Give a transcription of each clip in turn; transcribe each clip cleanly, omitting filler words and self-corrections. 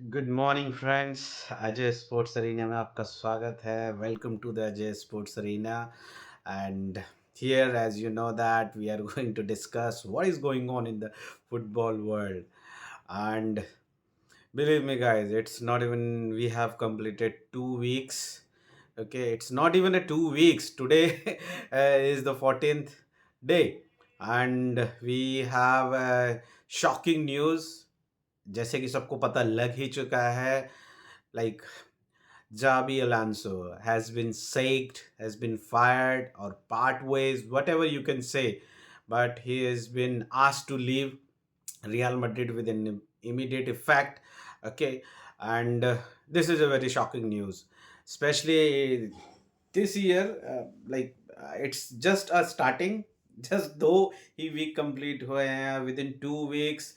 Good morning friends. Ajay sports arena में आपका स्वागत है। Welcome to the Ajay sports arena and here, as you know, that we are going to discuss what is going on in the football world. And believe me guys, it's not even we have completed 2 weeks. Okay, it's not even a 2 weeks today. Is the 14th day and we have shocking news। जैसे कि सबको पता लग ही चुका है, like Jabi Alonso has been sacked, has been fired, or part ways, whatever you can say, but he has been asked to leave Real Madrid with an immediate effect. Okay, and this is a very shocking news, especially this year. It's just a starting. Just though he week complete हुए हैं within 2 weeks,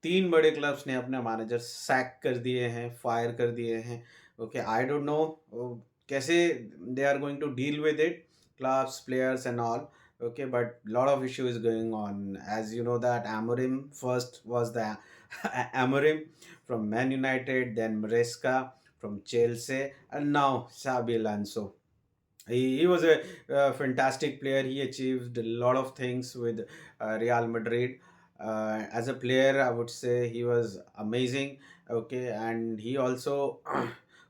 तीन बड़े clubs ने अपने manager sac कर दिए हैं, fire कर दिए हैं। ओके, आई डोंट नो कैसे they are going to deal with it, clubs, players and all. Okay, but lot of issue is going on. As you know that Amorim first was the Amorim from Man United, then Maresca from Chelsea, and now Xabi Alonso. He was a fantastic player. He achieved a lot of things with Real Madrid. As a player, I would say he was amazing. Okay, and he also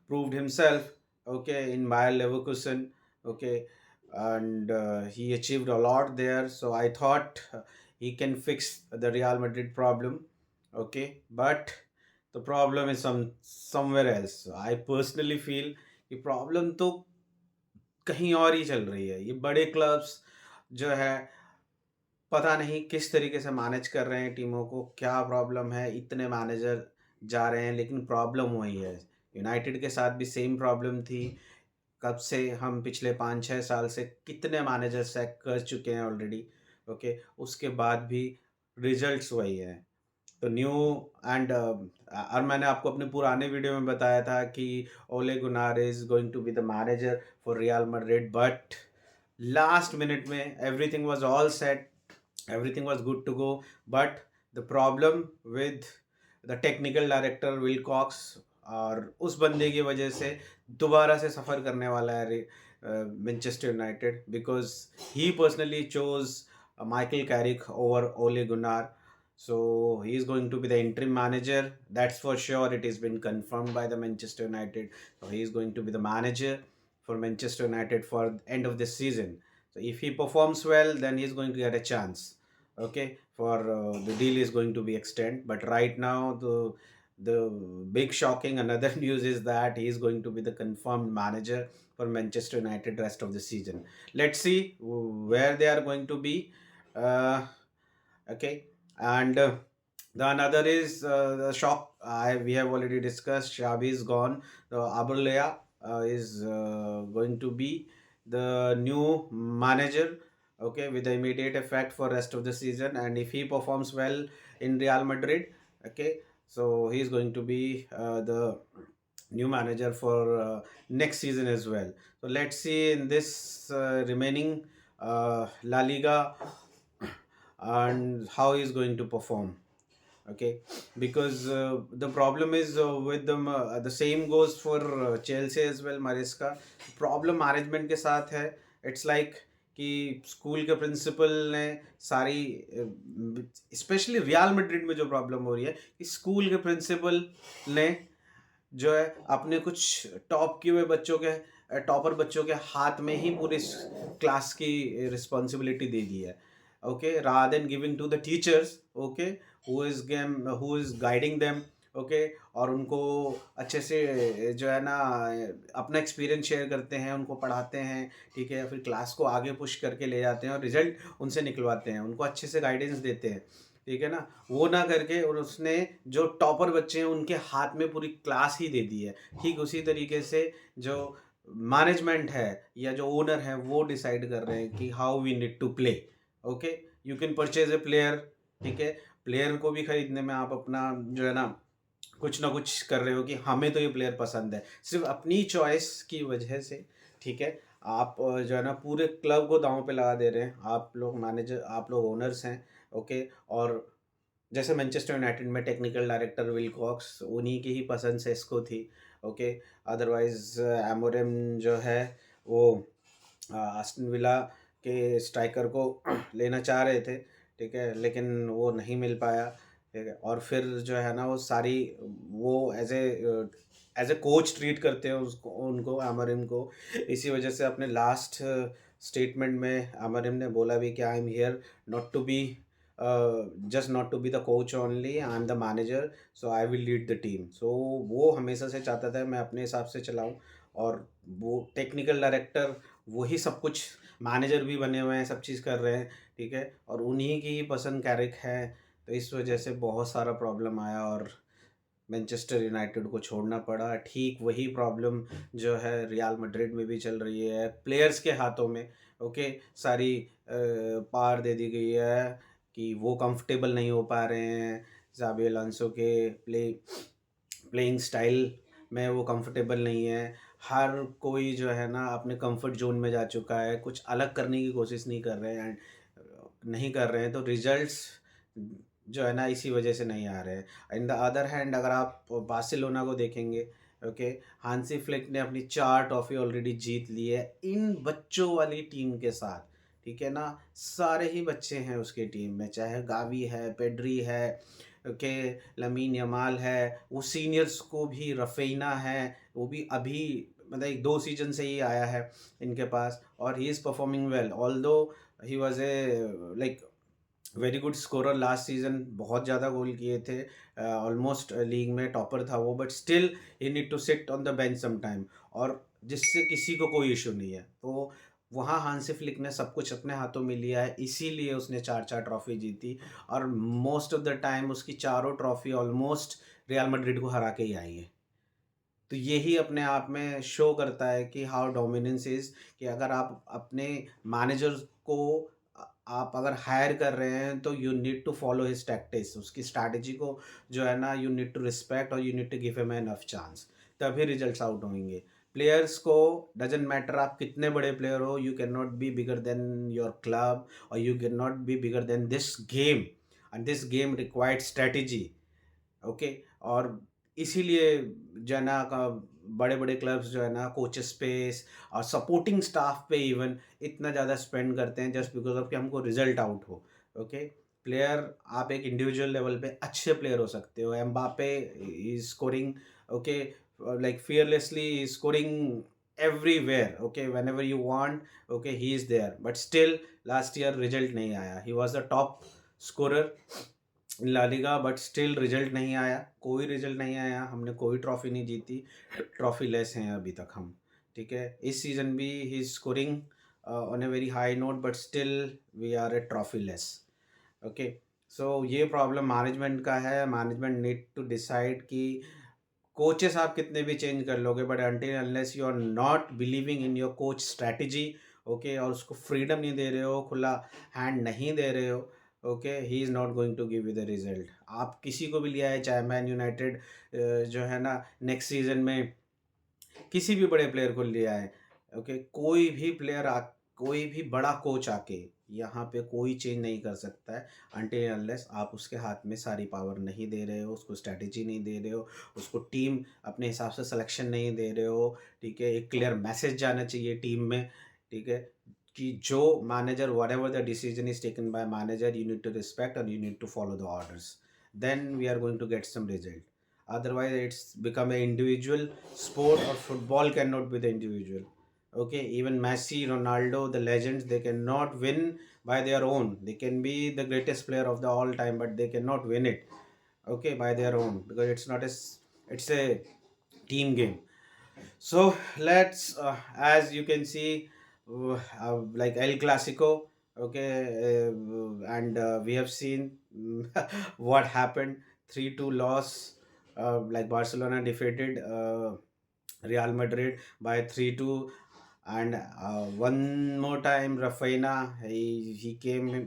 proved himself. Okay, in Bayer Leverkusen. Okay, and he achieved a lot there. So I thought he can fix the Real Madrid problem. Okay, but the problem is somewhere else. I personally feel the problem तो कहीं और ही चल रही है। ये बड़े clubs जो है, पता नहीं किस तरीके से मैनेज कर रहे हैं टीमों को, क्या प्रॉब्लम है, इतने मैनेजर जा रहे हैं लेकिन प्रॉब्लम वही है। यूनाइटेड के साथ भी सेम प्रॉब्लम थी। कब से हम पिछले 5-6 साल से कितने मैनेजर सैक कर चुके हैं ऑलरेडी। ओके, उसके बाद भी रिजल्ट्स वही हैं। तो न्यू एंड और मैंने आपको अपने पुराने वीडियो में बताया था कि Ole Gunnar is going to be the manager for Real Madrid, but last minute में everything was all set, everything was good to go, but the problem with the technical director Wilcox, और उस बंदे की वजह से दोबारा से सफ़र करने वाला है Manchester United, because he personally chose Michael Carrick over ओले Gunnar. So he is going to be the interim manager. That's for sure. It has been confirmed by the Manchester United. So he is going to be the manager for Manchester United for end of this season. So if he performs well, then he is going to get a chance. Okay, for the deal is going to be extended. But right now, the big shocking another news is that he is going to be the confirmed manager for Manchester United rest of the season. Let's see where they are going to be. Uh, okay, and the another is the shock. We have already discussed. Xabi is gone. Aberlea is going to be the new manager. Okay, with the immediate effect for rest of the season, and if he performs well in Real Madrid, okay, so he is going to be the new manager for next season as well. So let's see in this remaining La Liga and how he's going to perform. Okay, because the problem is with them, the same goes for Chelsea as well. Maresca problem management के साथ है। It's like कि school के principal ने सारी, specially real Madrid में जो problem हो रही है कि स्कूल के प्रिंसिपल ने जो है अपने कुछ टॉप किए हुए बच्चों के, टॉपर बच्चों के हाथ में ही पूरी क्लास की रिस्पॉन्सिबिलिटी दे दी है। Okay, rather than giving to the teachers, okay, who is guiding them. Okay, और उनको अच्छे से जो है ना अपना एक्सपीरियंस शेयर करते हैं, उनको पढ़ाते हैं, ठीक है, फिर क्लास को आगे पुश करके ले जाते हैं और रिजल्ट उनसे निकलवाते हैं, उनको अच्छे से गाइडेंस देते हैं, ठीक है ना। वो ना करके और उसने जो टॉपर बच्चे हैं उनके हाथ में पूरी क्लास ही दे दी है। ठीक उसी तरीके से जो मैनेजमेंट है या जो ओनर है वो डिसाइड कर रहे हैं कि how we need to play. Okay, you can purchase a player, ठीक है, प्लेयर को भी खरीदने में आप अपना जो है ना कुछ ना कुछ कर रहे हो कि हमें तो ये प्लेयर पसंद है, सिर्फ अपनी चॉइस की वजह से, ठीक है। आप जो है ना पूरे क्लब को दांव पे लगा दे रहे हैं। आप लोग मैनेजर, आप लोग ओनर्स हैं, ओके, और जैसे मैनचेस्टर यूनाइटेड में टेक्निकल डायरेक्टर विलकॉक्स, उन्हीं की ही पसंद सेस्को थी। ओके, अदरवाइज एमोरिम जो है वो आस्टन विला के स्ट्राइकर को लेना चाह रहे थे, ठीक है, लेकिन वो नहीं मिल पाया, ठीक है। और फिर जो है ना वो सारी, वो एज ए कोच ट्रीट करते हैं उसको, उनको, अमरिम को। इसी वजह से अपने लास्ट स्टेटमेंट में अमरिम ने बोला भी कि I am here not to be, just not to be the coach only, I am the manager, so I will lead the team. So वो हमेशा से चाहता था मैं अपने हिसाब से चलाऊं, और वो टेक्निकल डायरेक्टर, वही सब कुछ, मैनेजर भी बने हुए हैं, सब चीज़ कर रहे हैं, ठीक है, और उन्हीं की ही पसंद कैरिक है। तो इस वजह से बहुत सारा प्रॉब्लम आया और मैनचेस्टर यूनाइटेड को छोड़ना पड़ा। ठीक वही प्रॉब्लम जो है रियल मैड्रिड में भी चल रही है, प्लेयर्स के हाथों में। ओके, सारी पार दे दी गई है कि वो कंफर्टेबल नहीं हो पा रहे हैं, ज़ाबी अलोंसो के प्लेइंग स्टाइल में वो कंफर्टेबल नहीं है। हर कोई जो है ना अपने कंफर्ट जोन में जा चुका है, कुछ अलग करने की कोशिश नहीं कर रहे हैं, एंड नहीं कर रहे हैं, तो रिजल्ट्स जो है ना इसी वजह से नहीं आ रहे हैं। इन द अदर हैंड अगर आप बार्सिलोना को देखेंगे, ओके, हांसी फ्लिक ने अपनी 4 ट्रॉफी ऑलरेडी जीत ली है इन बच्चों वाली टीम के साथ, ठीक है ना। सारे ही बच्चे हैं उसके टीम में, चाहे गावी है, पेड्री है, ओके, लमीन यमाल है, वो सीनियर्स को भी, रफीना है, वो भी अभी मतलब 1-2 सीजन से ही आया है इनके पास, और he is performing well, although he was a like very good scorer last season, बहुत ज़्यादा गोल किए थे, ऑलमोस्ट लीग में टॉपर था वो, but still he need to sit on the bench some time, और जिससे किसी को कोई इशू नहीं है। तो वहाँ हांसी फ्लिक ने सब कुछ अपने हाथों में लिया है, इसीलिए उसने 4-4 ट्रॉफी जीती, और मोस्ट ऑफ द टाइम उसकी चारों ट्रॉफी ऑलमोस्ट रियल मैड्रिड को हरा के ही आई है। तो यही अपने आप में शो करता है कि हाउ डोमिनेंस इज़, कि अगर आप अपने मैनेजर को आप अगर हायर कर रहे हैं तो you need to follow his tactics, उसकी स्ट्रैटेजी को जो है ना यू नीड टू रिस्पेक्ट, और you need to give him enough chance, तभी रिजल्ट्स आउट होंगे। प्लेयर्स को डजेंट मैटर आप कितने बड़े प्लेयर हो, you can not be bigger than your club, और you can not be bigger than this game, and this game required strategy. Okay, और इसीलिए जो है ना बड़े बड़े क्लब्स जो है ना कोचेस पे और सपोर्टिंग स्टाफ पे इवन इतना ज़्यादा स्पेंड करते हैं, जस्ट बिकॉज ऑफ कि हमको रिजल्ट आउट हो। ओके, प्लेयर, आप एक इंडिविजुअल लेवल पे अच्छे प्लेयर हो सकते हो, Mbappe is scoring, okay, like fearlessly is scoring everywhere, okay, whenever you want, okay, he is there, but still last year result नहीं आया। He was the top scorer La Liga, but still result नहीं आया, कोई result नहीं आया, हमने कोई trophy नहीं जीती, ट्रॉफी लेस हैं अभी तक हम, ठीक है। इस सीज़न भी he is scoring on a very high note, but still we are a trophyless. Okay, so ये प्रॉब्लम मैनेजमेंट का है। मैनेजमेंट नीड टू डिसाइड कि कोचेस आप कितने भी चेंज कर लोगे, but until unless you are not believing in your coach strategy, okay, और उसको फ्रीडम नहीं दे रहे हो, खुला हैंड नहीं दे रहे हो, okay, he is not going to give you the result. आप किसी को भी लिया है, चाहे मैन यूनाइटेड जो है ना नेक्स्ट सीजन में किसी भी बड़े प्लेयर को लिया है, ओके, कोई भी प्लेयर कोई भी बड़ा कोच आके यहाँ पे कोई चेंज नहीं कर सकता है, अनटिल अनलेस आप उसके हाथ में सारी पावर नहीं दे रहे हो, उसको स्ट्रैटेजी नहीं दे रहे हो, उसको टीम अपने हिसाब से सिलेक्शन नहीं दे रहे हो, ठीक है। एक क्लियर मैसेज जाना चाहिए टीम में, ठीक है, कि जो manager, whatever the decision is taken by manager, you need to respect और you need to follow the orders, then we are going to get some result. Otherwise it's become an individual sport, or football cannot be the individual. Okay, even Messi, Ronaldo, the legends, they cannot win by their own. They can be the greatest player of the all time, but they cannot win it, okay, by their own, because it's a team game. So let's, as you can see, like El Clasico, okay, and we have seen what happened. 3-2 loss, like Barcelona defeated Real Madrid by 3-2, and one more time Rafinha, he came in,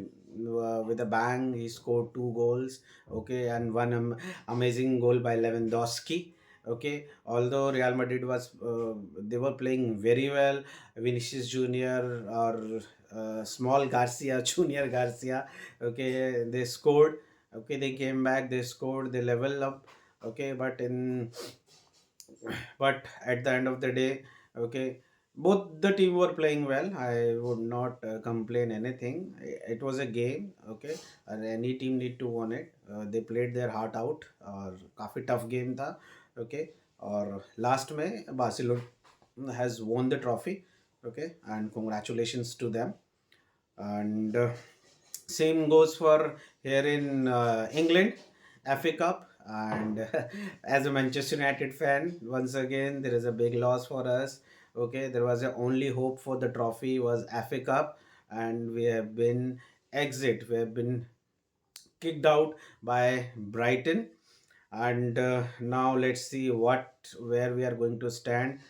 with a bang. He scored 2 goals, okay, and one amazing goal by Lewandowski. Okay, although Real Madrid was they were playing very well, Vinicius Junior or small Garcia, Junior Garcia, okay, they scored. Okay, they came back, they scored, they level up. Okay, but at the end of the day, okay, both the team were playing well. I would not complain anything. It was a game, okay, and any team need to win it. They played their heart out, और काफी tough game था, okay. और last में Barcelona has won the trophy, okay, and congratulations to them. And same goes for here in England, FA Cup. And as a Manchester United fan, once again there is a big loss for us. Okay, there was a only hope for the trophy was FA Cup, and we have been we have been kicked out by Brighton. And now let's see what where we are going to stand.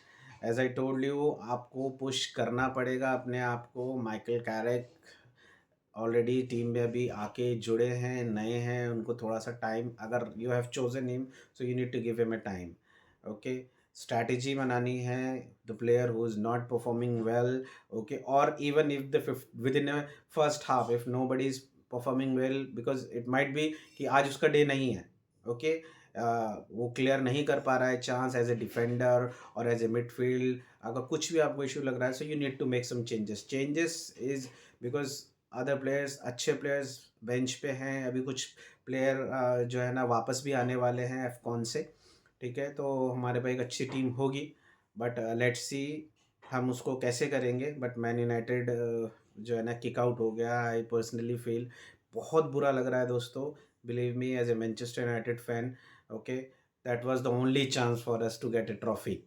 As I told you, आपको push करना पड़ेगा अपने आप को. Michael कैरेक already team में अभी आके जुड़े हैं, नए हैं, उनको थोड़ा सा टाइम, अगर you have chosen him so you need to give him a time. Okay, strategy बनानी है. The player who is not performing well, okay, और even if the within first half if nobody is performing well, because it might be कि आज उसका day नहीं है. Okay, वो clear नहीं कर पा रहा है चांस एज ए डिफेंडर और एज ए मिडफील्ड. अगर कुछ भी आपको इशू लग रहा है, so you need to make some changes is because other players, अच्छे प्लेयर्स बेंच पे हैं. अभी कुछ प्लेयर जो है ना वापस भी आने वाले हैं एफकॉन से. ठीक है, तो हमारे पास एक अच्छी टीम होगी, बट लेट्स सी हम उसको कैसे करेंगे. बट मैन यूनाइटेड जो है ना किक आउट हो गया. आई पर्सनली फील बहुत बुरा लग रहा है दोस्तों. Believe me, as a Manchester United fan, okay, that was the only chance for us to get a trophy.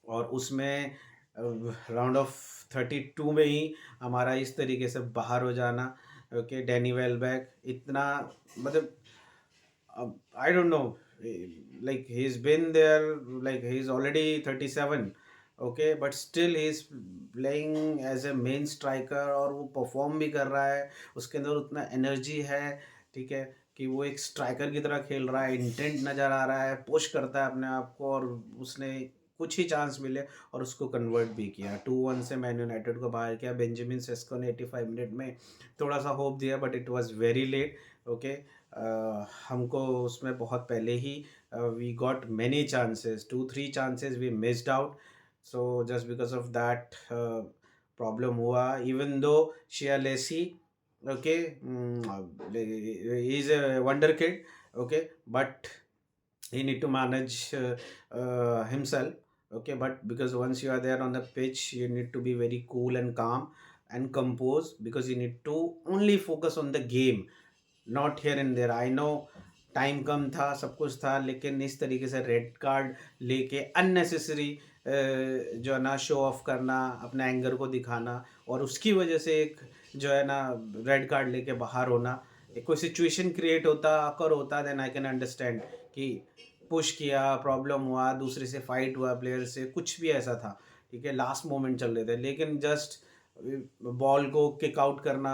और उसमें राउंड ऑफ 32 में ही हमारा इस तरीके से बाहर हो जाना. ओके, डैनी वेलबैक इतना, मतलब आई don't no, like he's been there, like he's already 37, okay, but still he's playing as a main striker और वो परफॉर्म भी कर रहा है. उसके अंदर उतना एनर्जी है, ठीक है, कि वो एक स्ट्राइकर की तरह खेल रहा है. इंटेंट नज़र आ रहा है, पुश करता है अपने आप को. और उसने कुछ ही चांस मिले और उसको कन्वर्ट भी किया. 2-1 से मैन यूनाइटेड को बाहर किया. बेंजामिन सेस्को ने 85 मिनट में थोड़ा सा होप दिया, but it was very late. Okay, हमको उसमें बहुत पहले ही we got many chances, 2-3 chances we missed out. So just because of that problem हुआ. Even though Shea Lacey, okay, he's a wonder kid, okay, but he need to manage himself. Okay, but because once you are there on the pitch, you need to be very cool and calm and composed, because you need to only focus on the game, not here and there. I know time कम था, सब कुछ था, लेकिन इस तरीके से red card लेके अननेसेसरी जो है ना शो ऑफ करना, अपने एंगर को दिखाना, और उसकी वजह से एक जो है ना रेड कार्ड लेके बाहर होना. एक कोई सिचुएशन क्रिएट होता, अकर होता, देन आई कैन अंडरस्टैंड कि पुश किया, प्रॉब्लम हुआ, दूसरे से फाइट हुआ, प्लेयर से कुछ भी ऐसा था. ठीक है, लास्ट मोमेंट चल रहे थे, लेकिन जस्ट बॉल को किक आउट करना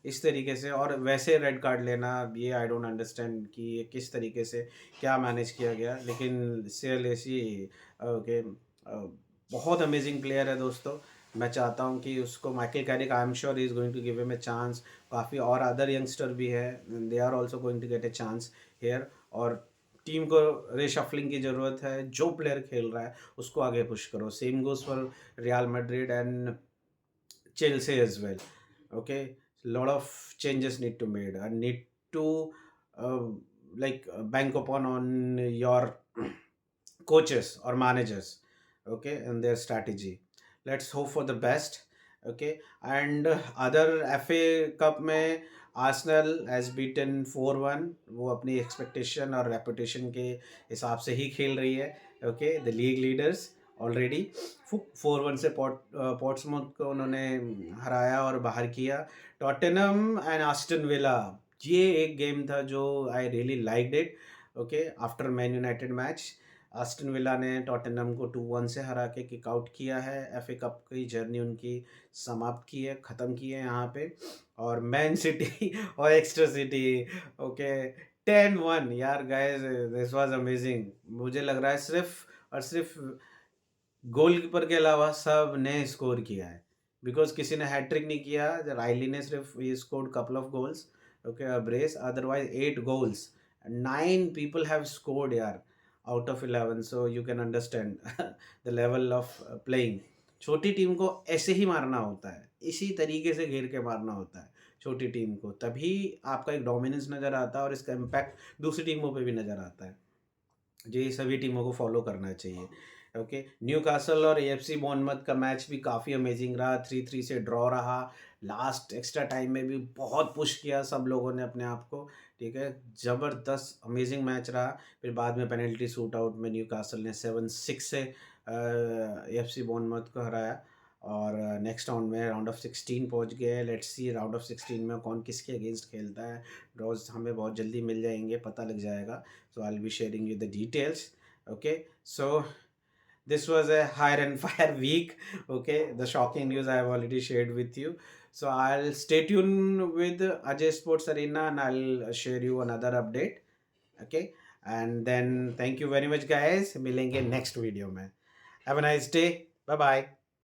इस तरीके से और वैसे रेड कार्ड लेना, ये आई डोंट अंडरस्टैंड कि ये किस तरीके से क्या मैनेज किया गया. लेकिन सीएलएसी ओके, बहुत अमेजिंग प्लेयर है दोस्तों. मैं चाहता हूँ कि उसको Michael Carrick, I am sure he is going to give him a chance. काफ़ी और अदर यंगस्टर भी है, they are also going to get a chance here. और टीम को रीशफलिंग की ज़रूरत है. जो प्लेयर खेल रहा है उसको आगे पुश करो. Same goes for Real Madrid and Chelsea as well. Okay, lot of changes need to made and need to uh, bank upon on your coaches or managers, okay, and their strategy. Let's hope for the best. Okay, and other FA Cup में Arsenal has beaten 4-1. वो अपनी expectation और reputation के हिसाब से ही खेल रही है. Okay, the league leaders already 4-1 से पोर्ट्समाउथ को उन्होंने हराया और बाहर किया. टॉटनहम एंड आस्टन विला, ये एक गेम था जो I really liked it. Okay, after man United match Aston villa ने टॉटनहम को 2-1 से हरा के किक आउट किया है. एफए कप की जर्नी उनकी समाप्त की है, ख़त्म की है यहाँ पे. और मैन सिटी और एक्स्ट्रा सिटी, ओके, 10-1. यार गाइस, दिस वाज अमेजिंग. मुझे लग रहा है सिर्फ और सिर्फ गोलकीपर के अलावा सब ने स्कोर किया है, बिकॉज किसी ने हैट्रिक नहीं किया. राइली ने सिर्फ ये scored couple of goals. okay, a brace. Otherwise, 8 goals. 9 people have scored, yaar, out of 11. So you can understand the level of playing. छोटी टीम को ऐसे ही मारना होता है, इसी तरीके से घेर के मारना होता है छोटी टीम को, तभी आपका एक डोमिनेंस नज़र आता है और इसका इम्पैक्ट दूसरी टीमों पे भी नज़र आता है। जी, सभी टीमों को फॉलो करना चाहिए। ओके, न्यूकासल और एएफसी बॉर्नमथ का मैच भी काफ़ी अमेजिंग रहा, 3-3 से ड्रॉ रहा। लास्ट एक्स्ट्रा टाइम में भी बहुत पुश किया सब लोगों ने अपने आप को, ठीक है। ज़बरदस्त अमेजिंग मैच रहा। फिर बाद में पेनल्टी शूट आउट में न्यूकासल ने 7-6 से एएफसी बॉर्नमथ को हराया और नेक्स्ट राउंड में राउंड ऑफ 16 पहुंच गए। लेट्स सी राउंड ऑफ 16 में कौन किसके अगेंस्ट खेलता है। ड्रॉज हमें बहुत जल्दी मिल जाएंगे, पता लग जाएगा। So I'll be sharing you the details. Okay, so this was a hire and fire week. Okay, the shocking news I have already shared with you. So I'll stay tuned with Ajay Sports Arena and I'll share you another update. Okay, and then thank you very much guys. मिलेंगे next video में. Have a nice day. Bye bye.